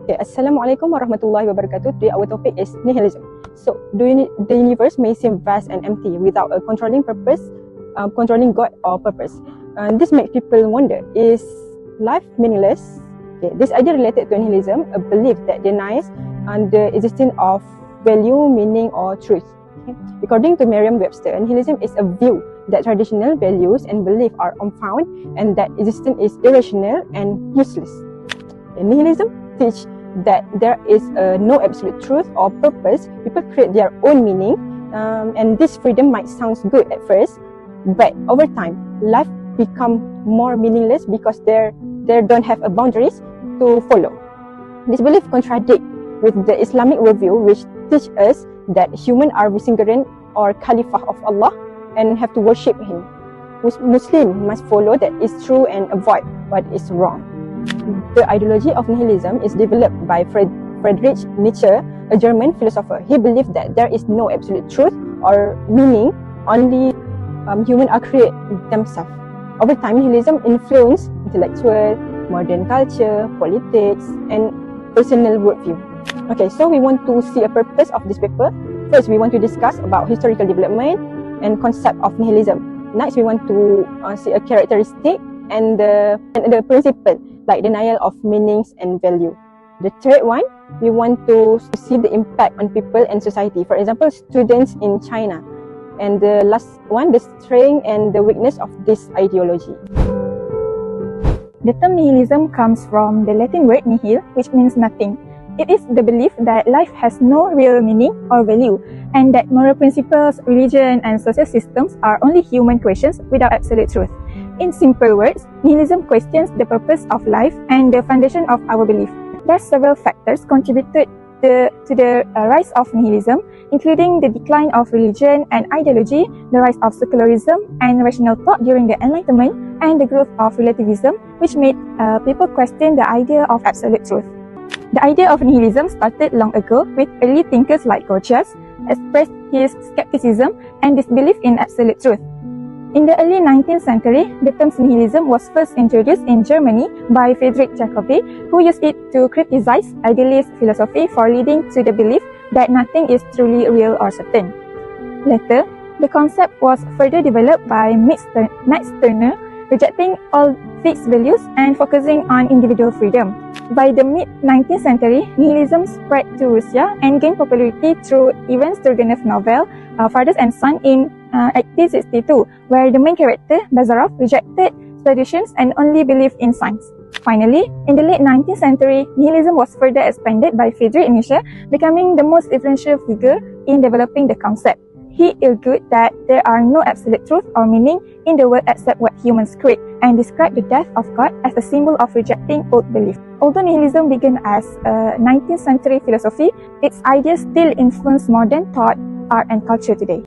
Okay, Assalamualaikum warahmatullahi wabarakatuh. Today our topic is nihilism. So, the universe may seem vast and empty without a controlling purpose, controlling God or purpose. This makes people wonder, is life meaningless? Okay, this idea related to nihilism, a belief that denies the existence of value, meaning or truth. Okay. According to Merriam-Webster, nihilism is a view that traditional values and beliefs are unfound and that existence is irrational and useless. Okay. Nihilism teach that there is no absolute truth or purpose. People create their own meaning, and this freedom might sound good at first, but over time, life become more meaningless because they don't have a boundaries to follow. This belief contradicts with the Islamic worldview, which teach us that humans are vicegerent or caliphate of Allah and have to worship Him. Muslims must follow that is true and avoid what is wrong. The ideology of nihilism is developed by Friedrich Nietzsche, a German philosopher. He believed that there is no absolute truth or meaning, only humans are create themselves. Over time, nihilism influenced intellectual, modern culture, politics, and personal worldview. Okay, so we want to see a purpose of this paper. First, we want to discuss about historical development and concept of nihilism. Next, we want to see a characteristic and the principle, like denial of meanings and value. The third one, we want to see the impact on people and society. For example, students in China. And the last one, the strength and the weakness of this ideology. The term nihilism comes from the Latin word nihil, which means nothing. It is the belief that life has no real meaning or value, and that moral principles, religion, and social systems are only human creations without absolute truth. In simple words, nihilism questions the purpose of life and the foundation of our belief. There are several factors contributed to the rise of nihilism, including the decline of religion and ideology, the rise of secularism and rational thought during the Enlightenment, and the growth of relativism, which made people question the idea of absolute truth. The idea of nihilism started long ago with early thinkers like Gorgias, expressed his skepticism and disbelief in absolute truth. In the early 19th century, the term nihilism was first introduced in Germany by Friedrich Jacobi, who used it to criticize idealist philosophy for leading to the belief that nothing is truly real or certain. Later, the concept was further developed by Max Turner, rejecting all fixed values and focusing on individual freedom. By the mid-19th century, nihilism spread to Russia and gained popularity through Ivan Turgenev's novel Fathers and Sons in 1862, where the main character, Maisarah, rejected traditions and only believed in science. Finally, in the late 19th century, nihilism was further expanded by Friedrich Nietzsche, becoming the most influential figure in developing the concept. He argued that there are no absolute truth or meaning in the world except what humans create, and described the death of God as a symbol of rejecting old belief. Although nihilism began as a 19th century philosophy, its ideas still influence modern thought, art, and culture today.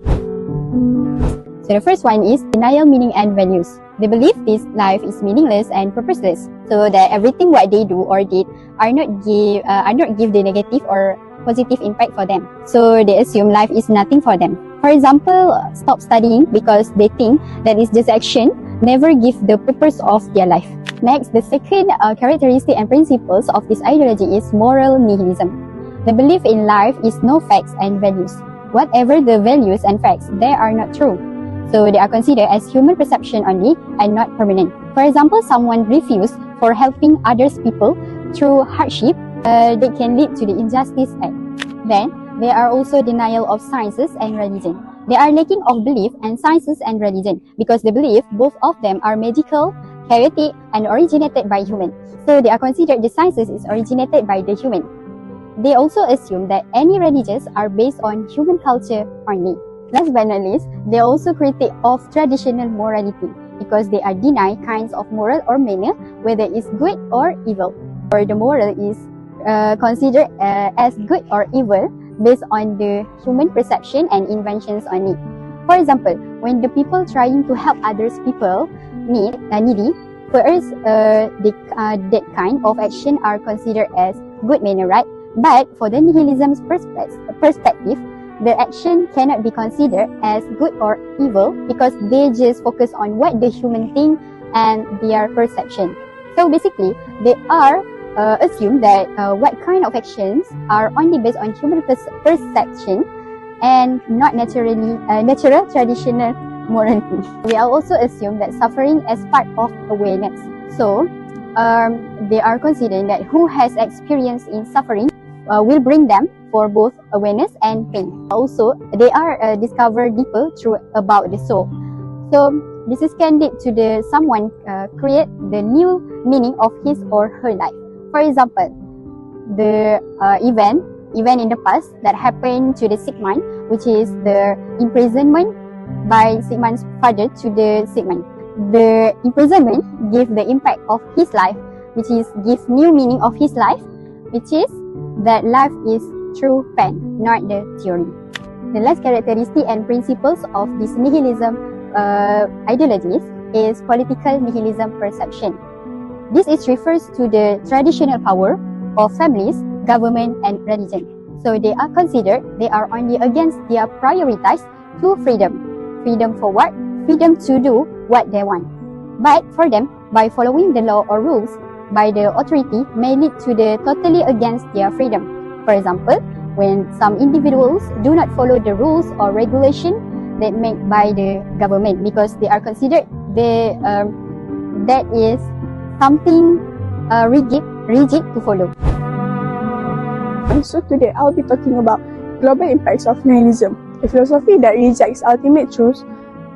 So the first one is denial, meaning, and values. They believe this life is meaningless and purposeless, so that everything what they do or did are not give the negative or positive impact for them. So they assume life is nothing for them. For example, stop studying because they think that is just action, never give the purpose of their life. Next, the second characteristic and principles of this ideology is moral nihilism. The belief in life is no facts and values. Whatever the values and facts, they are not true. So they are considered as human perception only and not permanent. For example, someone refused for helping others people through hardship, they can lead to the injustice act. Then, there are also denial of sciences and religion. They are lacking of belief in sciences and religion because they believe both of them are magical, chaotic, and originated by human. So they are considered the sciences is originated by the human. They also assume that any religions are based on human culture only. Last but not least, they also critique of traditional morality because they are deny kinds of moral or manner, whether it's good or evil, or the moral is considered as good or evil based on the human perception and inventions on it. For example, when the people trying to help others people needy, first that kind of action are considered as good manner, right? But for the nihilism's perspective, the action cannot be considered as good or evil because they just focus on what the human think and their perception. So basically, they are assume that what kind of actions are only based on human perception and not natural traditional morality. We also assume that suffering as part of awareness. So they are considering that who has experience in suffering will bring them for both awareness and pain. Also, they are discovered deeper through about the soul. So this is can lead to someone create the new meaning of his or her life. For example, the event in the past that happened to the sick man, which is the imprisonment by sick man's father to the sick man. The imprisonment give the impact of his life, which is give new meaning of his life, which is that life is through pain, not the theory. The last characteristic and principles of this nihilism ideologies is political nihilism perception. This is refers to the traditional power of families, government, and religion. So they are considered they are only against their prioritize to freedom. Freedom for what? Freedom to do what they want. But for them, by following the law or rules by the authority may lead to the totally against their freedom. For example, when some individuals do not follow the rules or regulation that made by the government because they are considered that is something rigid to follow. So today I'll be talking about global impacts of nihilism, a philosophy that rejects ultimate truths,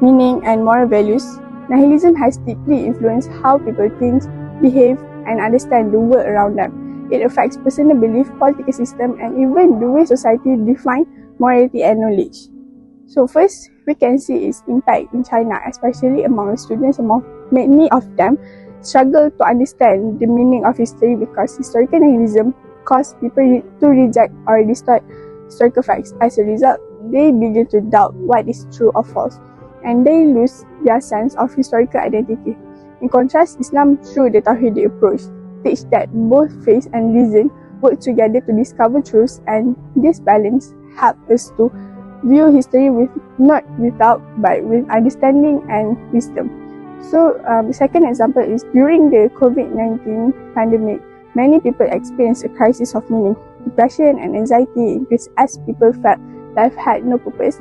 meaning, and moral values. Nihilism has deeply influenced how people think, behave, and understand the world around them. It affects personal belief, political system, and even the way society define morality and knowledge. So first, we can see its impact in China, especially among the students. Many of them struggle to understand the meaning of history because historical nihilism caused people to reject or distort historical facts. As a result, they begin to doubt what is true or false, and they lose their sense of historical identity. In contrast, Islam, through the Tawhidi approach, teach that both faith and reason work together to discover truths, and this balance helps us to view history not without but with understanding and wisdom. So the second example is during the COVID-19 pandemic, many people experienced a crisis of meaning. Depression and anxiety increased as people felt life had no purpose,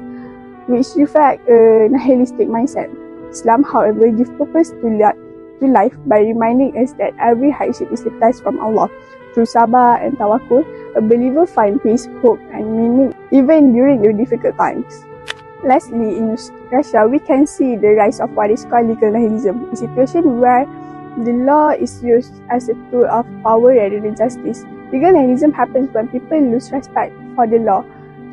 which reflect a nihilistic mindset. Islam, however, gives purpose to life by reminding us that every hardship is a test from Allah. Through sabar and tawakkul, a believer finds peace, hope, and meaning even during the difficult times. Lastly, in Russia, we can see the rise of what is called legal nihilism, a situation where the law is used as a tool of power rather than justice. Legal nihilism happens when people lose respect for the law.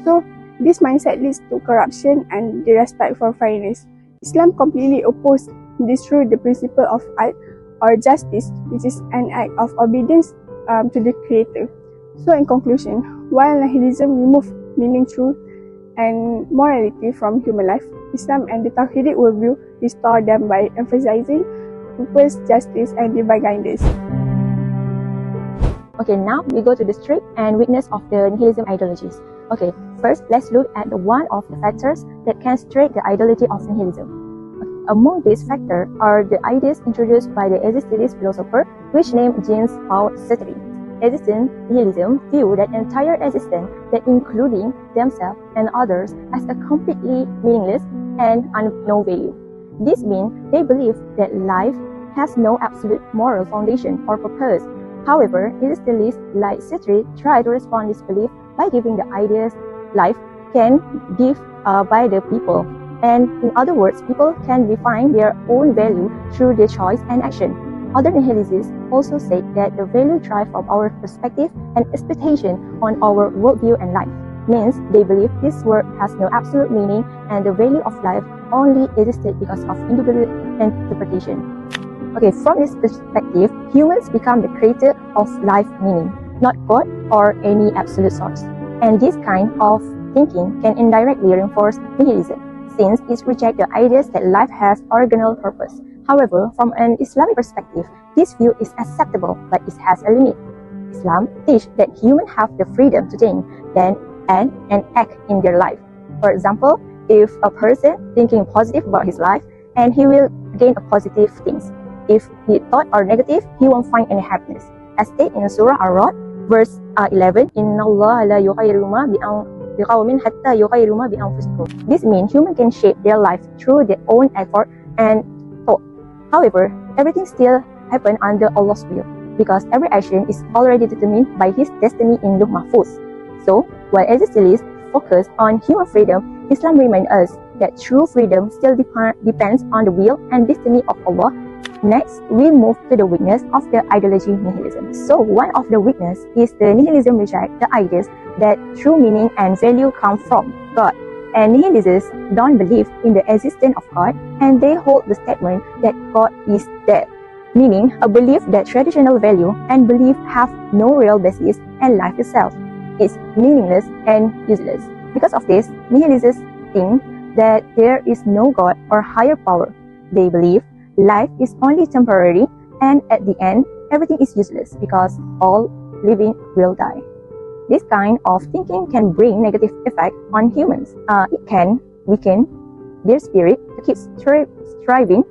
So, this mindset leads to corruption and disrespect for fairness. Islam completely opposes this through the principle of ad or justice, which is an act of obedience to the Creator. So, in conclusion, while nihilism removes meaning, truth, and morality from human life, Islam and the Tawhidic worldview restore them by emphasizing purpose, justice, and divine guidance. Okay, now we go to the strength and weakness of the nihilism ideologies. Okay, first let's look at one of the factors that can strengthen the ideology of nihilism. Okay, among these factors are the ideas introduced by the existentialist philosopher, which named James Paul Sartre. Existential nihilism view that entire existence, that including themselves and others, as a completely meaningless and of no value. This means they believe that life has no absolute moral foundation or purpose. However, existentialists like Sartre try to respond to this belief by giving the ideas life can give by the people. And in other words, people can define their own value through their choice and action. Other nihilists also say that the value derives from our perspective and expectation on our worldview and life. Means they believe this world has no absolute meaning and the value of life only existed because of individual interpretation. Okay, from this perspective, humans become the creator of life meaning, not God or any absolute source. And this kind of thinking can indirectly reinforce nihilism, since it rejects the ideas that life has original purpose. However, from an Islamic perspective, this view is acceptable, but it has a limit. Islam teaches that humans have the freedom to think, then and act in their life. For example, if a person thinking positive about his life, and he will gain a positive things. If he thought or negative, he won't find any happiness. as stated in Surah Ar-Ra'd, verse 11, Inna Allah la yughayyiru ma biqawmin hatta yughayyiru ma bi anfusihim. This means humans can shape their life through their own effort and thought. However, everything still happens under Allah's will, because every action is already determined by His destiny in Lauh Mahfuz. So, while existentialists focus on human freedom, Islam reminds us that true freedom still depends on the will and destiny of Allah. Next, we move to the weakness of the ideology nihilism. So, one of the weakness is the nihilism reject the ideas that true meaning and value come from God. And nihilists don't believe in the existence of God, and they hold the statement that God is dead, meaning a belief that traditional value and belief have no real basis, and life itself is meaningless and useless. Because of this, nihilists think that there is no God or higher power. They believe life is only temporary, and at the end, everything is useless because all living will die. This kind of thinking can bring negative effect on humans. It can weaken their spirit to keep striving,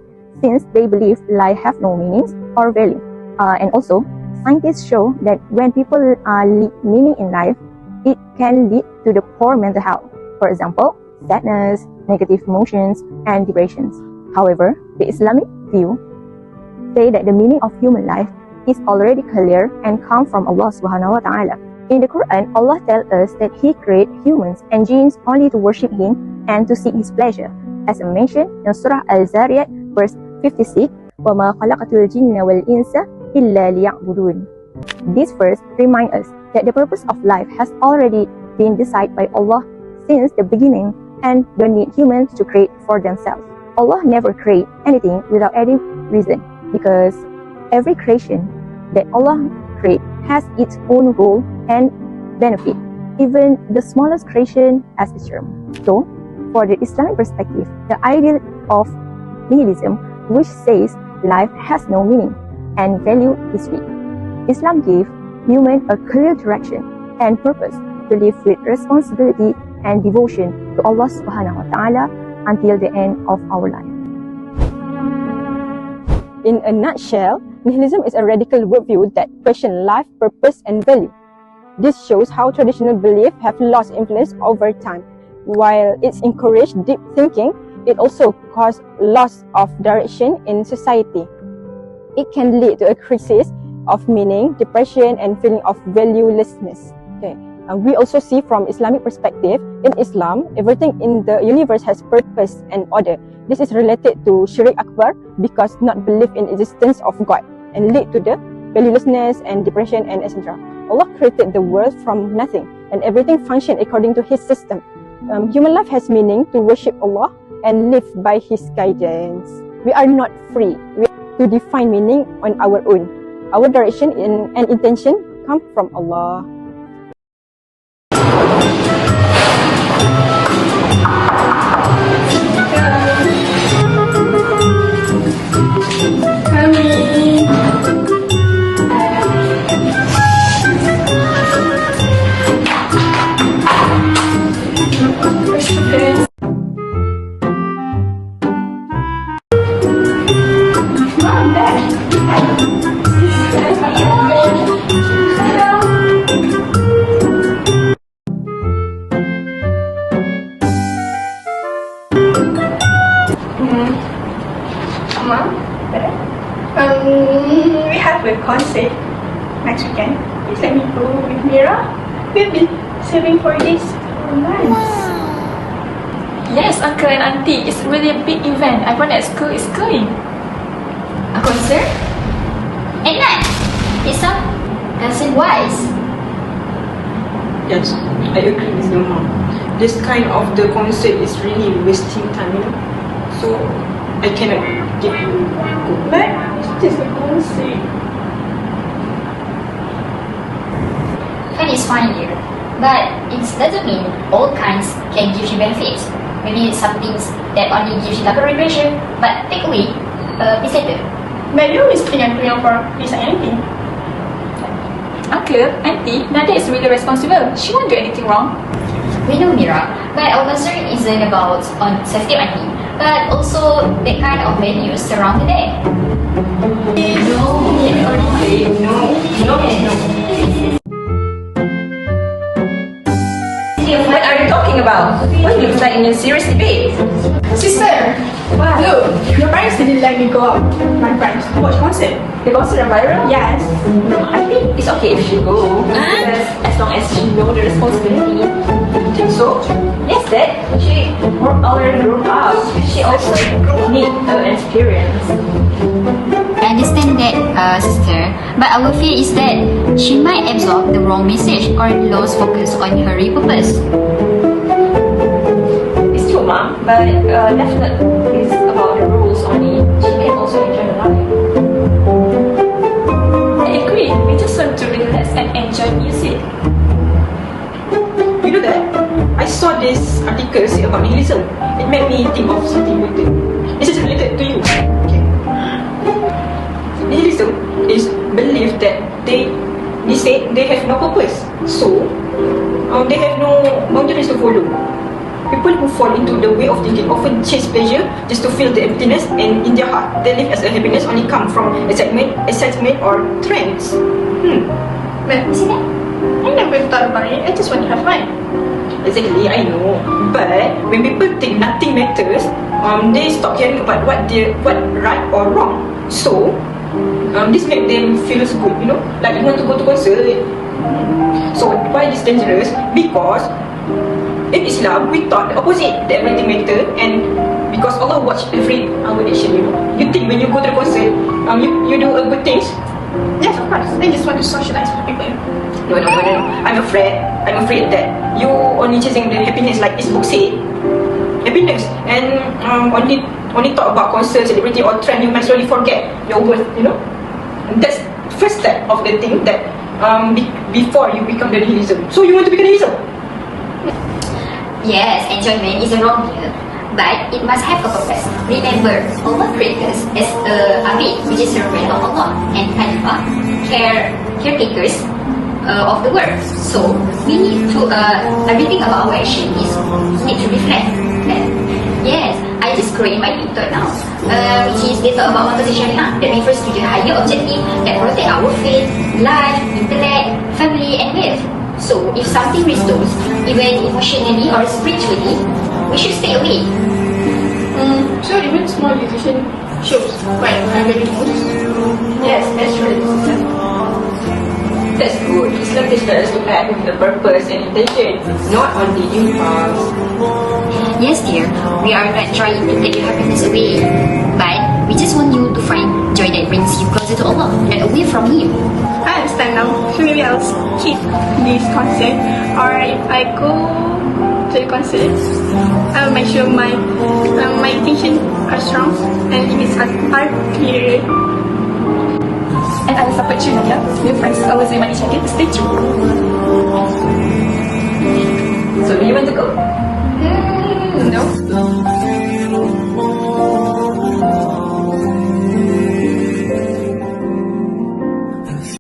since they believe life have no meanings or value. And also, scientists show that when people lead meaning in life, it can lead to the poor mental health. For example, sadness, negative emotions, and depressions. However, the Islamic view say that the meaning of human life is already clear and come from Allah subhanahu wa ta'ala. In the Quran, Allah tells us that He created humans and jinns only to worship Him and to seek His pleasure. As I mentioned in Surah Al-Zariyat, verse 56, وَمَا خَلَقَتُ الْجِنَّ وَالْإِنسَ إِلَّا لِيَعْبُدُونَ. This verse reminds us that the purpose of life has already been decided by Allah since the beginning and don't need humans to create for themselves. Allah never created anything without any reason, because every creation that Allah created has its own role and benefit. Even the smallest creation has its term. So, for the Islamic perspective, the ideal of nihilism, which says life has no meaning and value is weak. Islam gives humans a clear direction and purpose to live with responsibility and devotion to Allah subhanahu wa ta'ala until the end of our life. In a nutshell, nihilism is a radical worldview that questions life, purpose, and value. This shows how traditional beliefs have lost influence over time. While it encourages deep thinking, it also causes loss of direction in society. It can lead to a crisis of meaning, depression, and feeling of valuelessness. We also see from Islamic perspective, in Islam, everything in the universe has purpose and order. This is related to Shirk Akbar because not believe in existence of God and lead to the valuelessness and depression and etc. Allah created the world from nothing and everything functions according to His system. Human life has meaning to worship Allah and live by His guidance. We are not free. We have to define meaning on our own. Our direction and intention come from Allah. We have a concert next weekend. Please let me go with Mira. We've been saving for this for months. Yes, uncle and auntie, it's really a big event. Everyone at school is going. A concert? At night? It's not concert-wise. Yes, I agree with your mom. This kind of the concert is really wasting time, you know. So I cannot give you go. But it is a concert. Fun is fine, dear. But it doesn't mean all kinds can give you benefits. Maybe some things that only gives you temporary pleasure, but take away peace later. But you always think I'm playing for this and anything. Uncle, auntie, Nadia is really responsible. She won't do anything wrong. We know, Mira, but our concern isn't about on safety only, but also the kind of values surrounding it. No, we already played. No. No. What are you talking about? What looks like in a serious debate? Sister, look, your parents didn't let me go out. My friends watch concert. The concert are viral? Yes. No, I think it's okay if she go. Because as long as she know the responsibility. So, yes, Dad, she already grew up. She also need experience. I understand that, sister, but our fear is that she might absorb the wrong message or lose focus on her real purpose. It's true, Mom, but definitely it's about the rules only. She can also enjoy her life. I agree. We just want to relax and enjoy music. You know that? I saw this article say about nihilism. It made me think of something related. This is related to you. Okay. Nihilism is belief that they say they have no purpose. So, they have no boundaries to follow. People who fall into the way of thinking often chase pleasure just to feel the emptiness, and in their heart, they live as a happiness only come from excitement or trends. But see that? I never thought about it. I just want to have fun. Exactly, I know. But when people think nothing matters, they stop caring about what right or wrong. So, this makes them feel good, you know, like you want to go to concert. So why is dangerous? Because in Islam, we thought the opposite, that everything matters, and because Allah watch every our action, you know. You think when you go to the concert, you do a good things. Yes, of course. I just want to socialize with people. No. I'm afraid that you only chasing the happiness, like this book say, happiness, and only talk about concert, celebrity, or trend. You might slowly forget your worth, you know. And that's first step of the thing that before you become the nihilism. So you want to become nihilism? Yes, enjoyment is a wrong here, but it must have a purpose. Remember, Allah created us as Amir, which is servant of Allah, and Afifah, caretakers of the world. So we need to everything about our action is need to reflect that. Yes, I just create my TikTok now, which is data about Maisarah Syariah that refers to the higher objective that protect our faith, life, intellect, family, and wealth. So if something restores, even emotionally or spiritually, we should stay away. So even small decision shows quite very good. Yes, that's really sister. That's good. Islam teaches us to act with a purpose and intention, not only impulse. Yes, dear, we are not trying to take your happiness away, but we just want you to find joy that brings you closer to Allah, not away from Him. I understand now. So maybe I'll skip this concert, or if I go to the concert, I'll make sure my intentions are strong and limits are clear. And I will support you, Nadia. Your friends always remind each other to stay true. So do you want to go?